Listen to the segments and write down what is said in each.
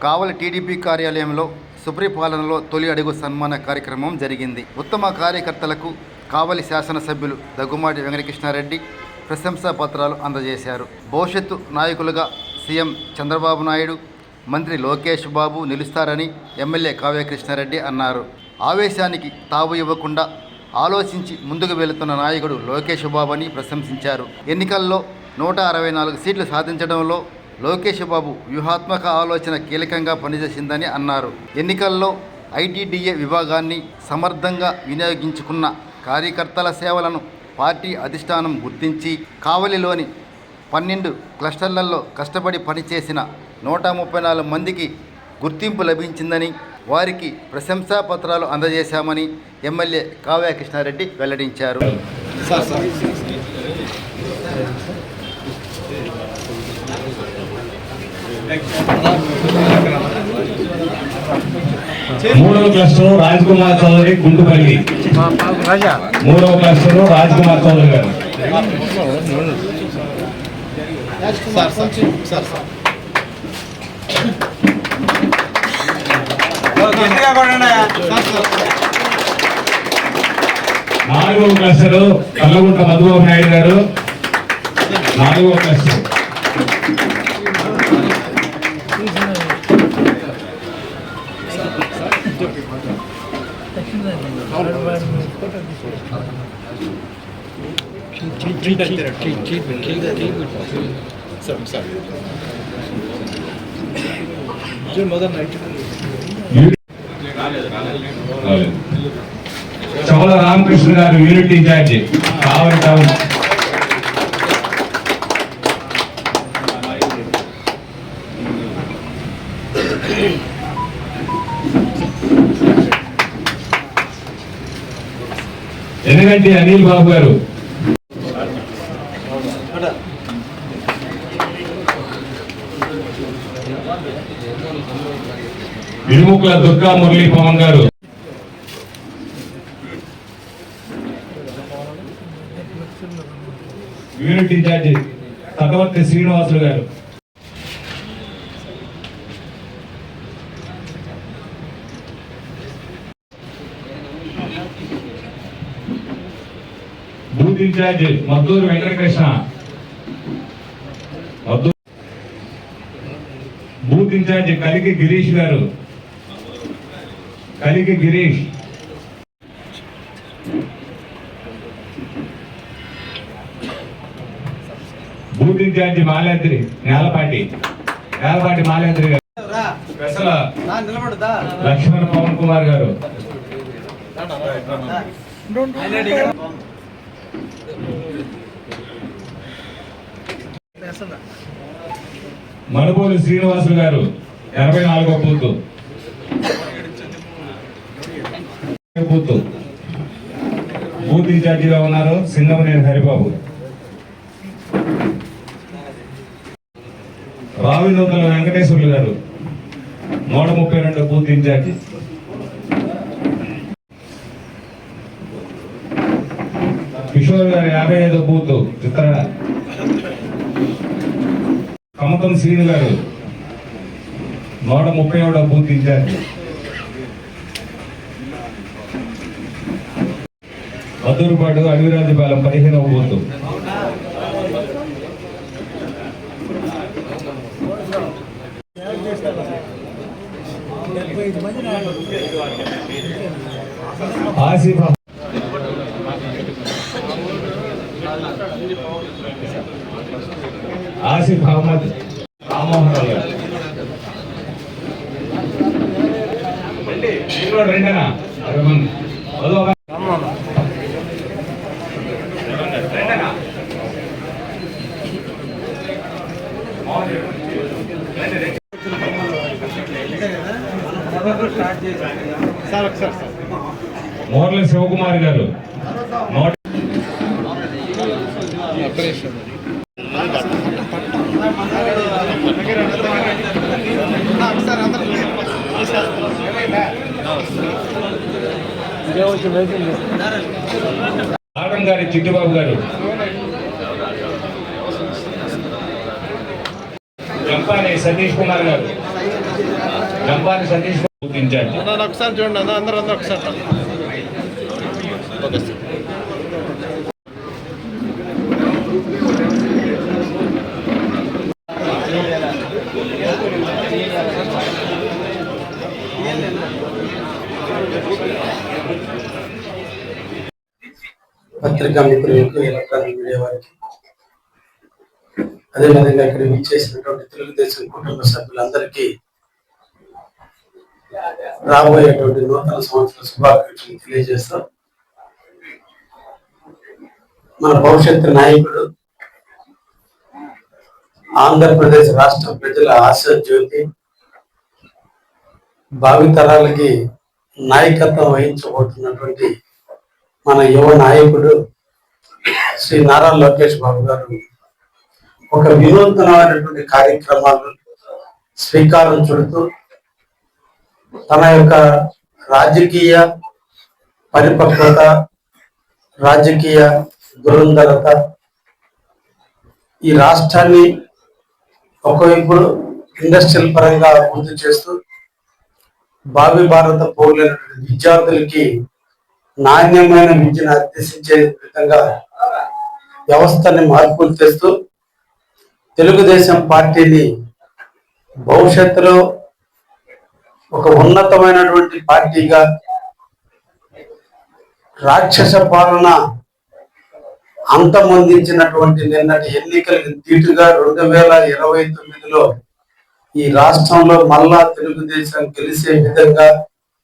కావలి TDP కార్యాలయంలో సుపరిపాలనలో తొలి అడుగు సన్మాన కార్యక్రమం జరిగింది. ఉత్తమ కార్యకర్తలకు కావలి శాసనసభ్యులు దగ్గుమాటి వెంకటకృష్ణారెడ్డి ప్రశంసా పత్రాలు అందజేశారు. భవిష్యత్తు నాయకులుగా సీఎం చంద్రబాబు నాయుడు, మంత్రి లోకేష్ బాబు నిలుస్తారని ఎమ్మెల్యే కావ్య కృష్ణారెడ్డి అన్నారు. ఆవేశానికి తావు ఇవ్వకుండా ఆలోచించి ముందుకు వెళుతున్న నాయకుడు లోకేష్ బాబు అని ప్రశంసించారు. ఎన్నికల్లో 164 సీట్లు సాధించడంలో లోకేష్ బాబు వ్యూహాత్మక ఆలోచన కీలకంగా పనిచేసిందని అన్నారు. ఎన్నికల్లో ఐటీడీఏ విభాగాన్ని సమర్థంగా వినియోగించుకున్న కార్యకర్తల సేవలను పార్టీ అధిష్టానం గుర్తించి కావలిలోని 12 క్లస్టర్లలో కష్టపడి పనిచేసిన 134 మందికి గుర్తింపు లభించిందని, వారికి ప్రశంసా పత్రాలు అందజేశామని ఎమ్మెల్యే కావ్య కృష్ణారెడ్డి వెల్లడించారు. మూడవ క్లస్టర్ రాజ్ కుమార్ చౌదరి గుంటుపల్లి. మూడవ క్లస్టర్ రాజ్ కుమార్ చౌదరి గారు. నాలుగవ క్లస్టర్ కల్లగుంట మధుబాబు నాయుడు గారు. నాలుగవ క్లస్టర్. చౌల రామకృష్ణ గారు యూనిట్ ఇన్ఛార్జి కావలి టౌన్. ఎందుకంటే అనిల్ బాబు గారు. ఇరుముకుల దుర్గా మురళీ పవన్ గారు. యూనిట్ ఇన్ఛార్జి తటవర్తి శ్రీనివాసులు గారు. Booth incharge Madduru Venkatakrishna. Booth incharge Kaliki Girish గారు. కలికి గిరీష్. బూత్ ఇన్ఛార్జ్ మాలేంద్రి నేలపాటి మాలేంద్రి గారు. స్పెషల్ లక్ష్మణ పవన్ కుమార్ గారు. మణుపూరి శ్రీనివాసులు గారు 84వ బూత్. బూత్ ఇన్ఛార్జిగా ఉన్నారు సింగమనేని హరిబాబు. రావినూతల వెంకటేశ్వర్లు గారు 132 బూత్ ఇన్ఛార్జి. కిషోర్ గారు 55వ బూత్ చిత్రాడ. కమతం శ్రీను గారు 131వ బూత్ ఇన్ఛార్జి. మద్దూరుపాడు అడవిరాజుపాలెం 15వ బూత్. ఆసిఫ్ అహ్మద్ రామ్మోహన్ రావు గారు. రెండనా మోర్ల శివకుమార్ గారు. ఆడం గారి చిట్టుబాబు గారు. జంపాని సతీష్ కుమార్ గారు. జంపాని సతీష్ ఇన్ఛార్జ్. ఒకసారి చూడండి అందరూ ఒకసారి ఓకే సార్. పత్రికా మిత్రులకు, ఎలక్ట్రానిక్ మీడియా వారికి, అదేవిధంగా ఇక్కడ విచ్చేసినటువంటి తెలుగుదేశం కుటుంబ సభ్యులందరికీ రాబోయేటువంటి నూతన సంవత్సర శుభాకాంక్షలు తెలియజేస్తాం. మన భవిష్యత్తు నాయకుడు, ఆంధ్రప్రదేశ్ రాష్ట్ర ప్రజల ఆశ జ్యోతి, భావితరాలకి నాయకత్వం వహించబోతున్నటువంటి మన యువ నాయకుడు శ్రీ నారా లోకేష్ బాబు గారు ఒక వినూత్నమైనటువంటి కార్యక్రమాలు శ్రీకారం చుడుతూ తన యొక్క రాజకీయ పరిపక్వత, రాజకీయ దురంధరత, ఈ రాష్ట్రాన్ని ఒకవైపు ఇండస్ట్రియల్ పరంగా అభివృద్ధి చేస్తూ భావి భారత పౌరులైనటువంటి విద్యార్థులకి నాణ్యమైన విద్యను అభ్యసించే విధంగా వ్యవస్థని మార్పులు తెస్తూ తెలుగుదేశం పార్టీని భవిష్యత్తులో ఒక ఉన్నతమైనటువంటి పార్టీగా, రాక్షస పాలన అంతమొందించినటువంటి నిన్నటి ఎన్నికలకు దీటుగా 2029లో ఈ రాష్ట్రంలో మళ్ళా తెలుగుదేశం గెలిచే విధంగా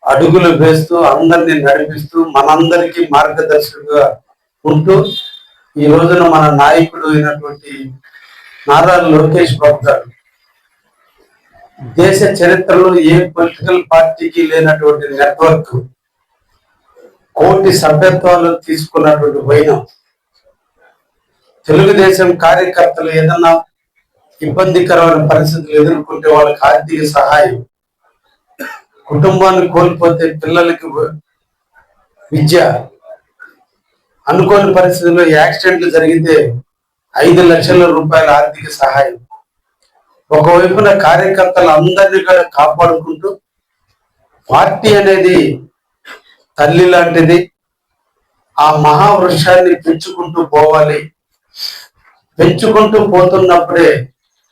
అడుగులు వేస్తూ అందరినీ నడిపిస్తూ మనందరికీ మార్గదర్శకుగా ఉంటూ ఈ రోజున మన నాయకుడు అయినటువంటి నారా లోకేష్ బాబు గారు దేశ చరిత్రలో ఏ పొలిటికల్ పార్టీకి లేనటువంటి నెట్వర్క్, కోటి సభ్యత్వాలు తీసుకున్నటువంటి వైనం, తెలుగుదేశం కార్యకర్తలు ఏదన్నా ఇబ్బందికరమైన పరిస్థితులు ఎదుర్కొంటే వాళ్ళకి ఆర్థిక సహాయం, కుటుంబాన్ని కోల్పోతే పిల్లలకి విద్య, అనుకోని పరిస్థితుల్లో యాక్సిడెంట్లు జరిగితే 5 లక్షల రూపాయల ఆర్థిక సహాయం, ఒకవైపున కార్యకర్తలు అందరినీ కూడా కాపాడుకుంటూ, పార్టీ అనేది తల్లి లాంటిది, ఆ మహావృక్షాన్ని పెంచుకుంటూ పోవాలి. పెంచుకుంటూ పోతున్నప్పుడే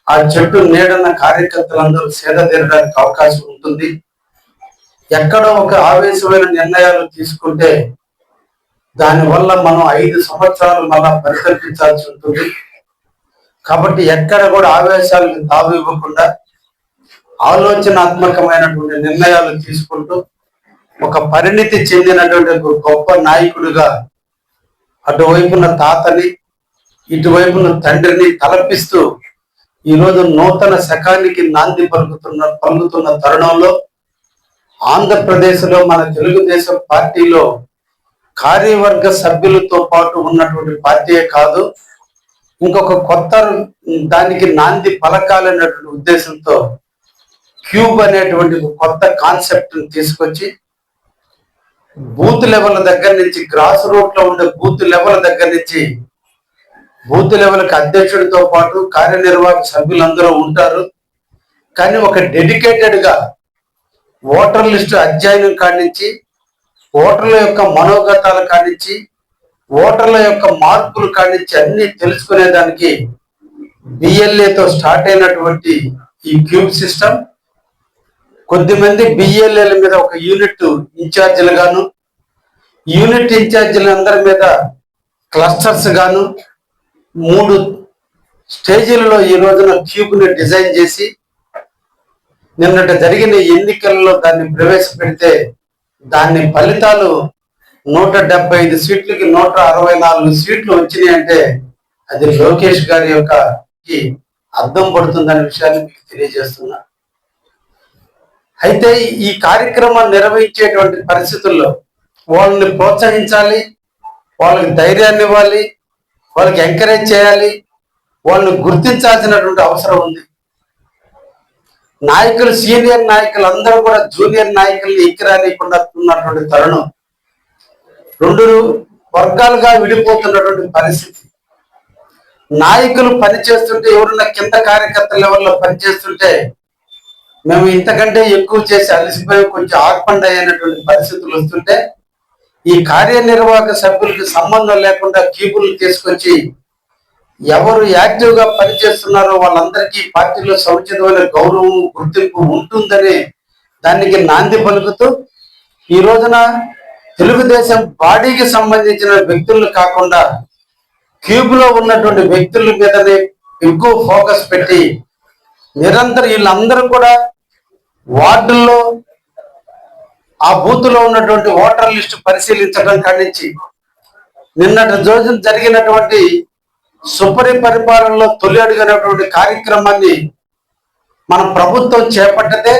ఆ చెట్టు నీడన్న కార్యకర్తలందరూ సేద తీరడానికి అవకాశం ఉంటుంది. ఎక్కడో ఒక ఆవేశమైన నిర్ణయాలు తీసుకుంటే దానివల్ల మనం 5 సంవత్సరాలు మళ్ళా పరితపించాల్సి ఉంటుంది. కాబట్టి ఎక్కడ కూడా ఆవేశాలకు తావు ఇవ్వకుండా ఆలోచనాత్మకమైనటువంటి నిర్ణయాలు తీసుకుంటూ ఒక పరిణితి చెందినటువంటి గొప్ప నాయకుడిగా అటువైపున తాతని, ఇటువైపున తండ్రిని తలపిస్తూ ఈరోజు నూతన శకానికి నాంది పలుకుతున్న తరుణంలో ఆంధ్రప్రదేశ్లో మన తెలుగుదేశం పార్టీలో కార్యవర్గ సభ్యులతో పాటు ఉన్నటువంటి పార్టీయే కాదు, ఇంకొక కొత్త దానికి నాంది పలకాలనేటువంటి ఉద్దేశంతో క్యూబ్ అనేటువంటి కొత్త కాన్సెప్ట్ తీసుకొచ్చి బూత్ లెవెల్ దగ్గర నుంచి, గ్రాస్ రూట్ లో ఉండే బూత్ లెవెల్ దగ్గర నుంచి బూత్ లెవెల్కి అధ్యక్షుడితో పాటు కార్యనిర్వాహక సభ్యులందరూ ఉంటారు. కానీ ఒక డెడికేటెడ్ గా ఓటర్ లిస్టు అధ్యయనం కానించి, ఓటర్ల యొక్క మనోగతాలు కానించి, ఓటర్ల యొక్క మార్పులు కానించి అన్ని తెలుసుకునేదానికి బిఎల్ఏతో స్టార్ట్ అయినటువంటి ఈ క్యూబ్ సిస్టమ్ కొద్దిమంది బిఎల్ఏల మీద ఒక యూనిట్ ఇన్ఛార్జీలు గాను, యూనిట్ ఇన్ఛార్జీల అందరి మీద క్లస్టర్స్ గాను 3 స్టేజీలలో ఈ రోజున క్యూబ్ ని డిజైన్ చేసి నిన్నటి జరిగిన ఎన్నికల్లో దాన్ని ప్రవేశపెడితే దాని ఫలితాలు 175 సీట్లకి 164 సీట్లు వచ్చినాయి అంటే అది లోకేష్ గారి యొక్క అర్థం పడుతుందనే విషయాన్ని మీకు తెలియజేస్తున్నా. అయితే ఈ కార్యక్రమాన్ని నిర్వహించేటువంటి పరిస్థితుల్లో వాళ్ళని ప్రోత్సహించాలి, వాళ్ళకి ధైర్యాన్ని ఇవ్వాలి, వాళ్ళకి ఎంకరేజ్ చేయాలి, వాళ్ళని గుర్తించాల్సినటువంటి అవసరం ఉంది. నాయకులు, సీనియర్ నాయకులు అందరూ కూడా జూనియర్ నాయకుల్ని ఎక్కిరానికుండా ఉన్నటువంటి తరుణం, 2 వర్గాలుగా విడిపోతున్నటువంటి పరిస్థితి. నాయకులు పనిచేస్తుంటే, ఎవరున్న కింద కార్యకర్త లెవెల్లో పనిచేస్తుంటే మేము ఇంతకంటే ఎక్కువ చేసి అలసిపోయి కొంచెం ఆర్పండ్ అయినటువంటి పరిస్థితులు వస్తుంటే ఈ కార్యనిర్వాహక సభ్యులకి సంబంధం లేకుండా కీపులు తీసుకొచ్చి ఎవరు యాక్టివ్ గా పనిచేస్తున్నారో వాళ్ళందరికీ పార్టీలో సముచితమైన గౌరవం గుర్తింపు ఉంటుందని దానికి నాంది పలుకుతూ ఈ రోజున తెలుగుదేశం బాడీకి సంబంధించిన వ్యక్తులు కాకుండా క్యూబ్లో ఉన్నటువంటి వ్యక్తుల మీదనే ఎక్కువ ఫోకస్ పెట్టి నిరంతరం వీళ్ళందరూ కూడా వార్డుల్లో ఆ బూత్లో ఉన్నటువంటి ఓటర్ లిస్టు పరిశీలించడం కానించి నిన్నటి రోజున జరిగినటువంటి సుపరిపాలనలో తొలి అడుగునటువంటి కార్యక్రమాన్ని మన ప్రభుత్వం చేపట్టదే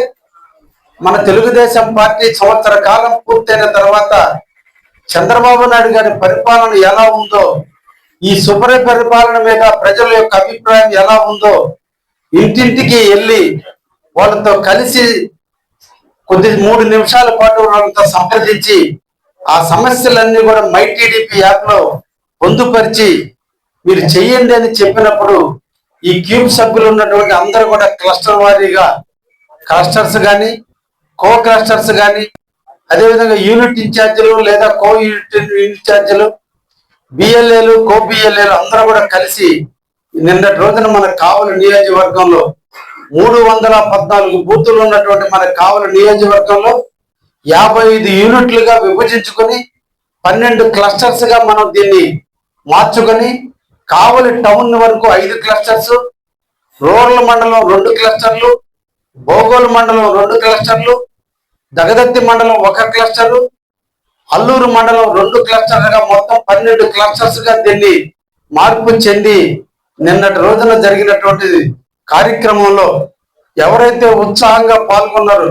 మన తెలుగుదేశం పార్టీ సంవత్సర కాలం పూర్తయిన తర్వాత చంద్రబాబు నాయుడు గారి పరిపాలన ఎలా ఉందో ఈ సుపరిపాలన మీద ప్రజల యొక్క అభిప్రాయం ఎలా ఉందో ఇంటింటికి వెళ్ళి వాళ్ళతో కలిసి 3 నిమిషాల పాటు వాళ్ళతో సంప్రదించి ఆ సమస్యలన్నీ కూడా మైటీడీపీ యాప్ లో పొందుపరిచి మీరు చెయ్యండి అని చెప్పినప్పుడు ఈ క్యూబ్ సభ్యులు ఉన్నటువంటి అందరూ కూడా క్లస్టర్ వారీగా క్లస్టర్స్ కానీ కో క్లస్టర్స్ కానీ అదేవిధంగా యూనిట్ ఇన్ఛార్జీలు లేదా కో యూనిట్ ఇన్ఛార్జీలు బిఎల్ఏలు కో బిఎల్ఏలు అందరూ కూడా కలిసి నిన్నటి రోజున మన కావలి నియోజకవర్గంలో 314 బూతులు ఉన్నటువంటి మన కావలి నియోజకవర్గంలో 55 యూనిట్లుగా విభజించుకొని 12 క్లస్టర్స్ గా మనం దీన్ని మార్చుకొని కావలి టౌన్ వరకు 5 క్లస్టర్స్, రూరల్ మండలం 2 క్లస్టర్లు, బోగోలు మండలం 2 క్లస్టర్లు, దగదత్తి మండలం 1 క్లస్టరు, అల్లూరు మండలం 2 క్లస్టర్లుగా మొత్తం 12 క్లస్టర్స్ గా దీన్ని మార్పు చెంది నిన్నటి రోజున జరిగినటువంటి కార్యక్రమంలో ఎవరైతే ఉత్సాహంగా పాల్గొన్నారో,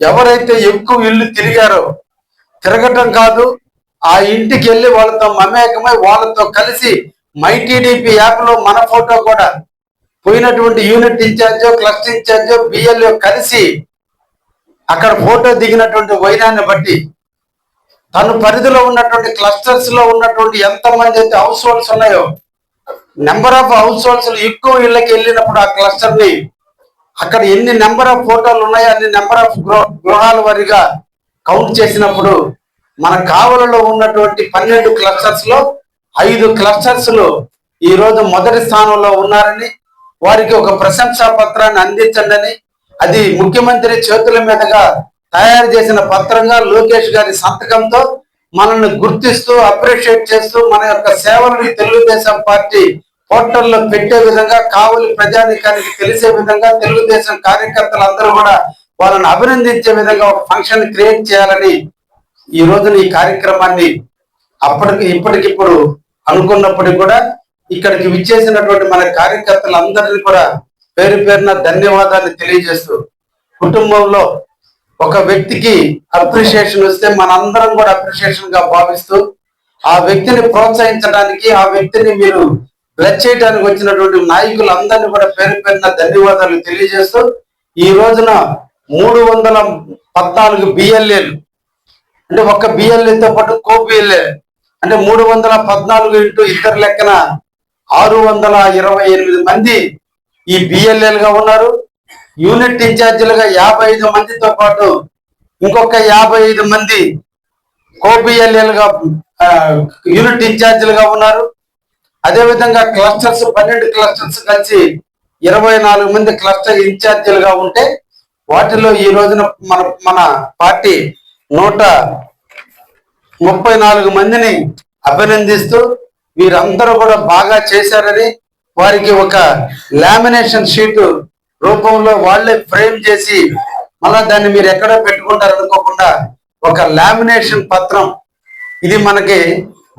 ఎవరైతే ఎక్కువ ఇల్లు తిరిగారో, తిరగటం కాదు ఆ ఇంటికి వెళ్ళి వాళ్ళతో మమేకమై వాళ్ళతో కలిసి మైటీడీపీ యాప్ లో మన ఫోటో కూడా పోయినటువంటి యూనిట్ ఇన్ఛార్జో క్లస్టర్ ఇన్ఛార్జో బిఎల్ఓ కలిసి అక్కడ ఫోటో దిగినటువంటి వైనాన్ని బట్టి తను పరిధిలో ఉన్నటువంటి క్లస్టర్స్ లో ఉన్నటువంటి ఎంతమంది అయితే హౌస్ హోల్డ్స్ ఉన్నాయో నెంబర్ ఆఫ్ హౌస్ హోల్డ్స్ ఎక్కువ ఇళ్ళకి వెళ్ళినప్పుడు ఆ క్లస్టర్ ని అక్కడ ఎన్ని నెంబర్ ఆఫ్ ఫోటోలు ఉన్నాయో అన్ని నెంబర్ ఆఫ్ గృహాల వారిగా కౌంట్ చేసినప్పుడు మన కావలలో ఉన్నటువంటి 12 క్లస్టర్స్ లో 5 క్లస్టర్స్ లో ఈ రోజు మొదటి స్థానంలో ఉన్నారని వారికి ఒక ప్రశంసా పత్రాన్ని అందించండి, అది ముఖ్యమంత్రి చేతుల మీదుగా తయారు చేసిన పత్రంగా లోకేష్ గారి సంతకంతో మనల్ని గుర్తిస్తూ అప్రిషియేట్ చేస్తూ మన యొక్క సేవలను తెలుగుదేశం పార్టీ పోర్టల్లో పెట్టే విధంగా కావలి ప్రజానికానికి తెలిసే విధంగా తెలుగుదేశం కార్యకర్తలందరూ కూడా వాళ్ళని అభినందించే విధంగా ఒక ఫంక్షన్ క్రియేట్ చేయాలని ఈ రోజున ఈ కార్యక్రమాన్ని ఇప్పటికిప్పుడు అనుకున్నప్పటికీ కూడా ఇక్కడికి విచ్చేసినటువంటి మన కార్యకర్తలందరినీ కూడా పేరు పేరున ధన్యవాదాలు తెలియజేస్తూ కుటుంబంలో ఒక వ్యక్తికి అప్రిషియేషన్ వస్తే మనందరం కూడా అప్రిషియేషన్ గా భావిస్తూ ఆ వ్యక్తిని ప్రోత్సహించడానికి ఆ వ్యక్తిని మీరు బ్లెస్ చేయడానికి వచ్చినటువంటి నాయకులందరినీ కూడా పేరు పేరున ధన్యవాదాలు తెలియజేస్తూ ఈ రోజున 314 బిఎల్ఏలు అంటే ఒక బిఎల్ఏతో పాటు కో బిఎల్ఏ అంటే 314 ఇంటూ ఇద్దరు లెక్కన 628 మంది ఈ బిఎల్ఏలుగా ఉన్నారు. యూనిట్ ఇన్ఛార్జీలుగా 55 మందితో పాటు ఇంకొక 55 మంది కో బిఎల్ఏలుగా యూనిట్ ఇన్ఛార్జీలుగా ఉన్నారు. అదేవిధంగా క్లస్టర్స్ 12 క్లస్టర్స్ కలిసి 24 మంది క్లస్టర్ ఇన్ఛార్జీలుగా ఉంటే వాటిలో ఈ రోజున మన పార్టీ 134 మందిని అభినందిస్తూ వీరందరూ కూడా బాగా చేశారని వారికి ఒక లామినేషన్ షీట్ రూపంలో వాళ్ళే ఫ్రేమ్ చేసి మళ్ళా దాన్ని మీరు ఎక్కడో పెట్టుకుంటారు అనుకోకుండా ఒక లామినేషన్ పత్రం ఇది మనకి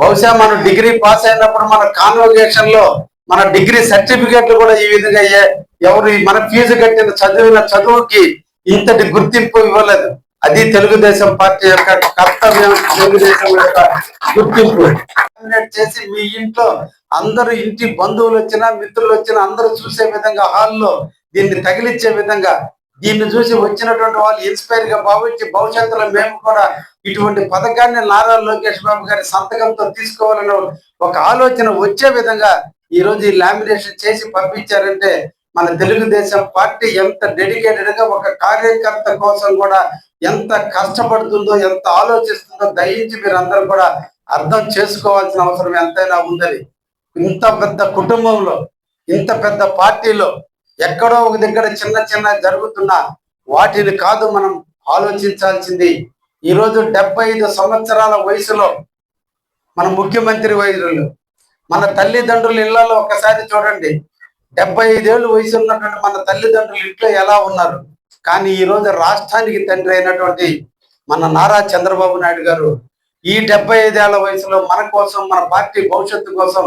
బహుశా మనం డిగ్రీ పాస్ అయినప్పుడు మన కాన్వకేషన్ లో మన డిగ్రీ సర్టిఫికెట్లు కూడా ఈ విధంగా ఎవరు మన ఫీజు కట్టిన చదివిన చదువుకి ఇంతటి గుర్తింపు ఇవ్వలేదు. అది తెలుగుదేశం పార్టీ యొక్క కర్తవ్యం, తెలుగుదేశం యొక్క గుర్తింపు చేసి మీ ఇంట్లో అందరూ ఇంటి బంధువులు వచ్చినా మిత్రులు వచ్చినా అందరూ చూసే విధంగా హాల్లో దీన్ని తగిలించే విధంగా దీన్ని చూసి వచ్చినటువంటి వాళ్ళు ఇన్స్పైర్ గా భావించి భవిష్యత్తులో మేము కూడా ఇటువంటి పథకాన్ని నారా లోకేష్ బాబు గారి సంతకంతో తీసుకోవాలని ఒక ఆలోచన వచ్చే విధంగా ఈ రోజు ఈ లామినేషన్ చేసి పంపించారంటే మన తెలుగుదేశం పార్టీ ఎంత డెడికేటెడ్ గా ఒక కార్యకర్త కోసం కూడా ఎంత కష్టపడుతుందో, ఎంత ఆలోచిస్తుందో దయించి మీరందరూ కూడా అర్థం చేసుకోవాల్సిన అవసరం ఎంతైనా ఉందని. ఇంత పెద్ద కుటుంబంలో, ఇంత పెద్ద పార్టీలో ఎక్కడో ఒక దగ్గర చిన్న చిన్న జరుగుతున్న వాటిని కాదు మనం ఆలోచించాల్సింది. ఈరోజు 75 సంవత్సరాల వయసులో మన ముఖ్యమంత్రి వయసులో, మన తల్లిదండ్రుల ఇళ్లలో ఒక్కసారి చూడండి, 75 ఏళ్ళు వయసు ఉన్నటువంటి మన తల్లిదండ్రులు ఇంట్లో ఎలా ఉన్నారు. కానీ ఈ రోజు రాష్ట్రానికి తండ్రి అయినటువంటి మన నారా చంద్రబాబు నాయుడు గారు ఈ 75 ఏళ్ల వయసులో మన కోసం, మన పార్టీ భవిష్యత్తు కోసం,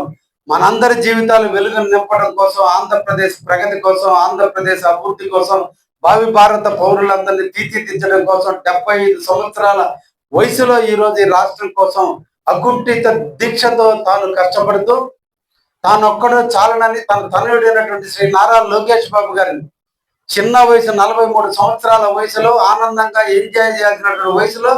మనందరి జీవితాలు వెలుగును నింపడం కోసం, ఆంధ్రప్రదేశ్ ప్రగతి కోసం, ఆంధ్రప్రదేశ్ అభివృద్ధి కోసం, భావి భారత పౌరులందరినీ తీర్చిదిద్దడం కోసం 75 సంవత్సరాల వయసులో ఈ రోజు ఈ రాష్ట్రం కోసం అకుంఠిత దీక్షతో తాను కష్టపడుతూ, తాను ఒక్కడో చాలనని తన తనయుడైనటువంటి శ్రీ నారా లోకేష్ బాబు గారిని చిన్న వయసు 43 సంవత్సరాల వయసులో ఆనందంగా ఎంజాయ్ చేయాల్సినటువంటి వయసులో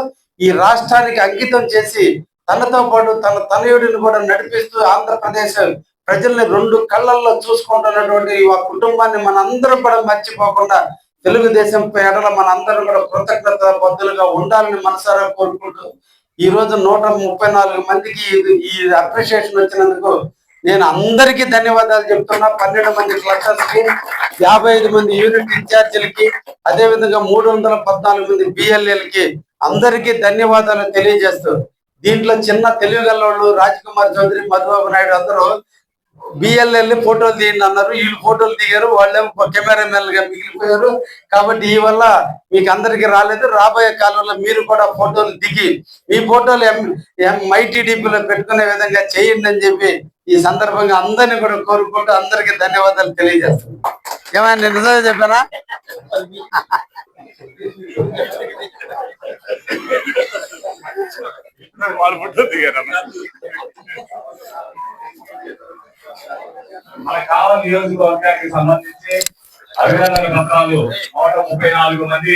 ఈ రాష్ట్రానికి అంకితం చేసి తనతో పాటు తన తనయుడిని కూడా నడిపిస్తూ ఆంధ్రప్రదేశ్ ప్రజల్ని 2 కళ్ళల్లో చూసుకుంటున్నటువంటి ఆ కుటుంబాన్ని మనందరం కూడా మర్చిపోకుండా తెలుగుదేశం ఎడల మనందరం కూడా కృతజ్ఞత బద్దులుగా ఉండాలని మనసారా కోరుకుంటూ ఈ రోజు 134 మందికి ఈ అప్రిషియేషన్ వచ్చినందుకు నేను అందరికీ ధన్యవాదాలు చెప్తున్నా. 12 మంది క్లస్టర్స్ కి, 55 మంది యూనిట్ ఇన్ఛార్జీలకి, అదే విధంగా 314 మంది బిఎల్ఏలకి అందరికీ ధన్యవాదాలు తెలియజేస్తూ, దీంట్లో చిన్న తెలివిగల్లోళ్ళు రాజ్కుమార్ చౌదరి, మధుబాబు నాయుడు అందరూ బిఎల్ఎల్ ఫోటోలు తీయండి అన్నారు. వీళ్ళు ఫోటోలు దిగారు, వాళ్ళేమో కెమెరామెన్ గా మిగిలిపోయారు. కాబట్టి ఈ వల్ల మీకు అందరికి రాలేదు. రాబోయే కాలంలో మీరు కూడా ఫోటోలు దిగి మీ ఫోటోలు MITDPలో పెట్టుకునే విధంగా చేయండి అని చెప్పి ఈ సందర్భంగా అందరినీ కూడా కోరుకుంటూ అందరికీ ధన్యవాదాలు తెలియజేస్తున్నాను. ఏమైనా నేను నిజంగా చెప్పానా? మన కావలి నియోజకవర్గానికి సంబంధించి అభినందన పత్రాలు 134 మంది